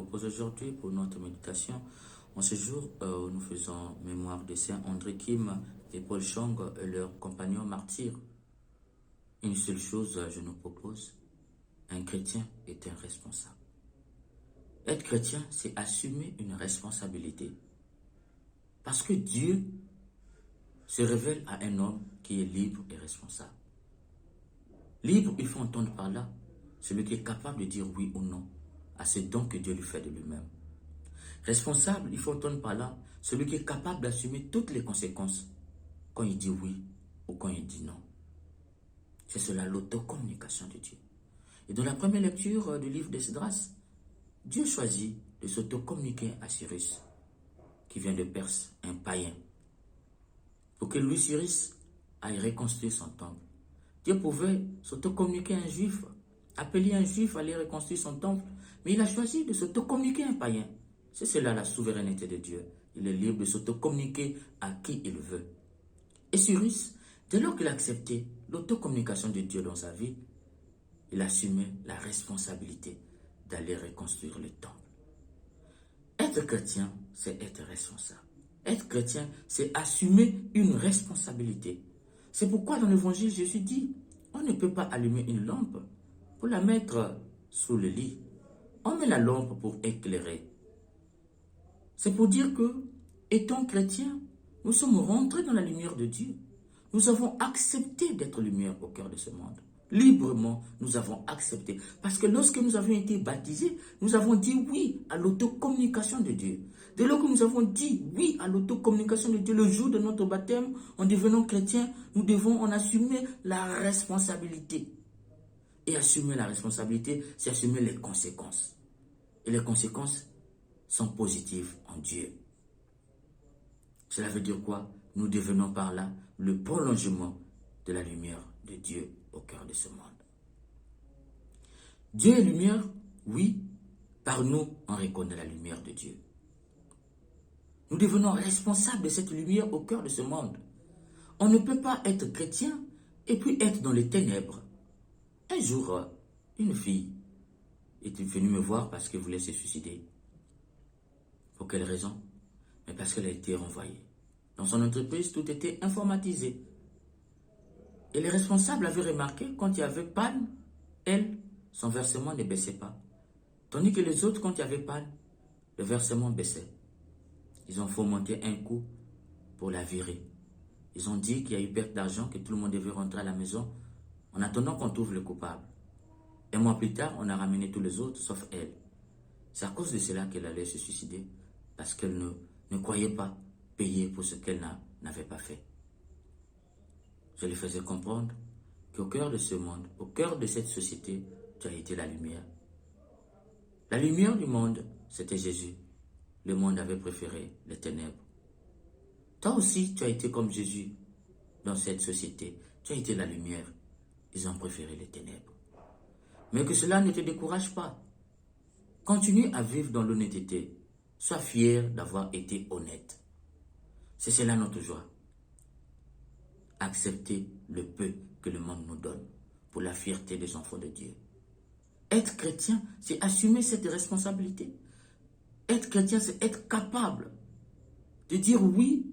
propose aujourd'hui pour notre méditation. En ce jour, nous faisons mémoire de Saint André Kim et Paul Chong et leurs compagnons martyrs. Une seule chose, je nous propose, un chrétien est un responsable. Être chrétien, c'est assumer une responsabilité. Parce que Dieu se révèle à un homme qui est libre et responsable. Libre, il faut entendre par là celui qui est capable de dire oui ou non à ce don que Dieu lui fait de lui-même. Responsable, il faut entendre par là celui qui est capable d'assumer toutes les conséquences quand il dit oui ou quand il dit non. C'est cela l'autocommunication de Dieu. Et dans la première lecture du livre d'Esdras, Dieu choisit de s'autocommuniquer à Cyrus, qui vient de Perse, un païen, pour que lui, Cyrus, aille reconstruire son temple. Dieu pouvait s'autocommuniquer à un juif, appeler un juif à aller reconstruire son temple, mais il a choisi de s'autocommuniquer à un païen. C'est cela la souveraineté de Dieu. Il est libre de s'autocommuniquer à qui il veut. Et Cyrus, dès lors qu'il a accepté l'autocommunication de Dieu dans sa vie, il assumait la responsabilité d'aller reconstruire le temple. Être chrétien, c'est être responsable. Être chrétien, c'est assumer une responsabilité. C'est pourquoi dans l'évangile, Jésus dit, on ne peut pas allumer une lampe pour la mettre sous le lit. On met la lampe pour éclairer. C'est pour dire que, étant chrétiens, nous sommes rentrés dans la lumière de Dieu. Nous avons accepté d'être lumière au cœur de ce monde. Librement, nous avons accepté. Parce que lorsque nous avons été baptisés, nous avons dit oui à l'autocommunication de Dieu. Dès lors que nous avons dit oui à l'autocommunication de Dieu, le jour de notre baptême, en devenant chrétiens, nous devons en assumer la responsabilité. Et assumer la responsabilité, c'est assumer les conséquences. Et les conséquences sont positives en Dieu. Cela veut dire quoi? Nous devenons par là le prolongement de la lumière de Dieu au cœur de ce monde. Dieu est lumière, oui, par nous on reconnaît la lumière de Dieu. Nous devenons responsables de cette lumière au cœur de ce monde. On ne peut pas être chrétien et puis être dans les ténèbres. Un jour, une fille est venue me voir parce qu'elle voulait se suicider. Pour quelle raison? Mais parce qu'elle a été renvoyée. Dans son entreprise, tout était informatisé. Et les responsables avaient remarqué, quand il y avait panne, elle, son versement ne baissait pas. Tandis que les autres, quand il y avait panne, le versement baissait. Ils ont fomenté un coup pour la virer. Ils ont dit qu'il y a eu perte d'argent, que tout le monde devait rentrer à la maison, en attendant qu'on trouve le coupable. Un mois plus tard, on a ramené tous les autres, sauf elle. C'est à cause de cela qu'elle allait se suicider, parce qu'elle ne croyait pas payer pour ce qu'elle n'avait pas fait. Je lui faisais comprendre qu'au cœur de ce monde, au cœur de cette société, tu as été la lumière. La lumière du monde, c'était Jésus. Le monde avait préféré les ténèbres. Toi aussi, tu as été comme Jésus dans cette société. Tu as été la lumière. Ils ont préféré les ténèbres. Mais que cela ne te décourage pas. Continue à vivre dans l'honnêteté. Sois fier d'avoir été honnête. C'est cela notre joie. Accepter le peu que le monde nous donne pour la fierté des enfants de Dieu. Être chrétien, c'est assumer cette responsabilité. Être chrétien, c'est être capable de dire oui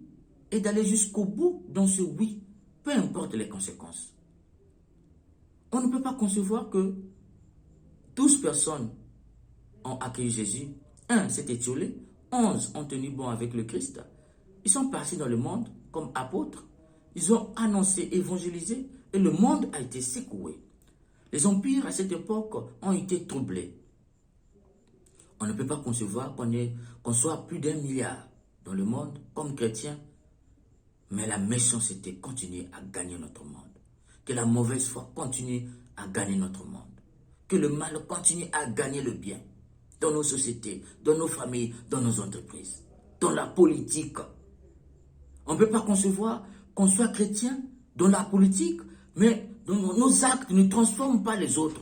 et d'aller jusqu'au bout dans ce oui, peu importe les conséquences. On ne peut pas concevoir que 12 personnes ont accueilli Jésus, 1 s'est étiolé, 11 ont tenu bon avec le Christ. Ils sont partis dans le monde comme apôtres. Ils ont annoncé, évangélisé et le monde a été secoué. Les empires à cette époque ont été troublés. On ne peut pas concevoir qu'on soit plus d'1 milliard dans le monde comme chrétiens, mais la méchanceté continue à gagner notre monde. Que la mauvaise foi continue à gagner notre monde. Que le mal continue à gagner le bien dans nos sociétés, dans nos familles, dans nos entreprises, dans la politique. On ne peut pas concevoir qu'on soit chrétien dans la politique, mais nos actes ne transforment pas les autres.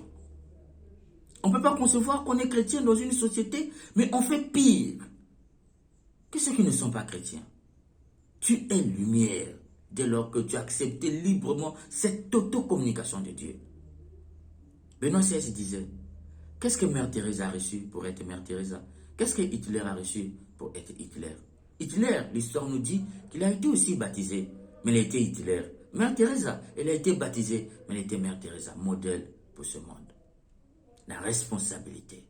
On ne peut pas concevoir qu'on est chrétien dans une société, mais on fait pire que ceux qui ne sont pas chrétiens. Tu es lumière dès lors que tu as accepté librement cette autocommunication de Dieu. Benoît XVI disait, qu'est-ce que Mère Thérèse a reçu pour être Mère Thérèse? Qu'est-ce que Hitler a reçu pour être Hitler? Hitler, l'histoire nous dit qu'il a été aussi baptisé, mais il a été Hitler. Mère Teresa, elle a été baptisée, mais elle était Mère Teresa, modèle pour ce monde. La responsabilité.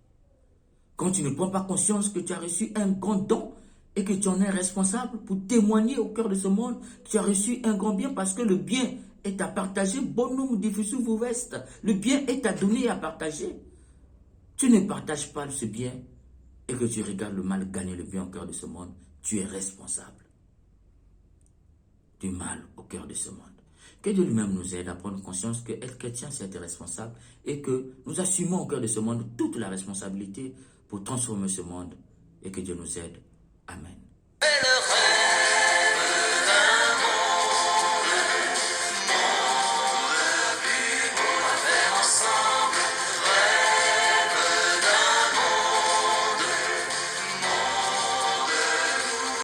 Quand tu ne prends pas conscience que tu as reçu un grand don et que tu en es responsable pour témoigner au cœur de ce monde, tu as reçu un grand bien parce que le bien est à partager. Bonum diffusum vest. Le bien est à donner et à partager. Tu ne partages pas ce bien et que tu regardes le mal gagner le bien au cœur de ce monde, tu es responsable du mal au cœur de ce monde. Que Dieu lui-même nous aide à prendre conscience que être chrétien, c'est être responsable et que nous assumons au cœur de ce monde toute la responsabilité pour transformer ce monde et que Dieu nous aide. Amen.